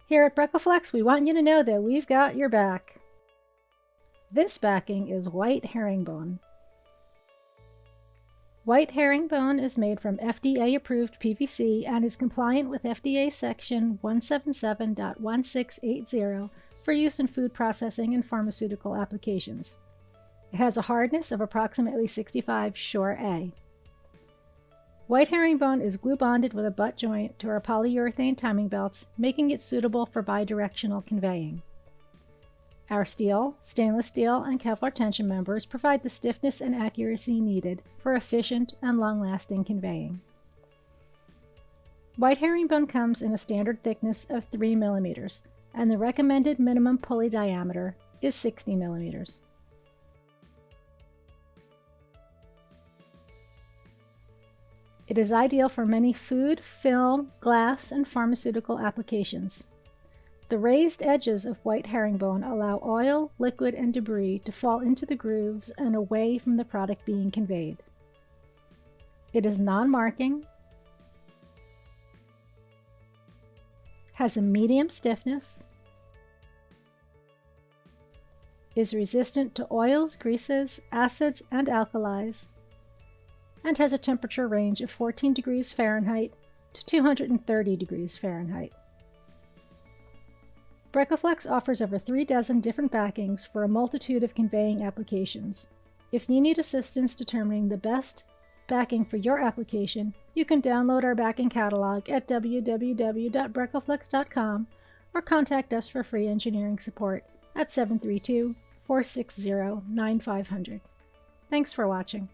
Here at BRECOflex, we want you to know that we've got your back. This backing is white herringbone. White herringbone is made from FDA-approved PVC and is compliant with FDA Section 177.1680 for use in food processing and pharmaceutical applications. It has a hardness of approximately 65 Shore A. White herringbone is glue bonded with a butt joint to our polyurethane timing belts, making it suitable for bidirectional conveying. Our steel, stainless steel, and Kevlar tension members provide the stiffness and accuracy needed for efficient and long-lasting conveying. White herringbone comes in a standard thickness of 3 mm, and the recommended minimum pulley diameter is 60 mm. It is ideal for many food, film, glass, and pharmaceutical applications. The raised edges of white herringbone allow oil, liquid, and debris to fall into the grooves and away from the product being conveyed. It is non-marking, has a medium stiffness, is resistant to oils, greases, acids, and alkalis, and has a temperature range of 14 degrees Fahrenheit to 230 degrees Fahrenheit. BRECOflex offers over 3 dozen different backings for a multitude of conveying applications. If you need assistance determining the best backing for your application, you can download our backing catalog at www.brecoflex.com or contact us for free engineering support at 732-460-9500. Thanks for watching.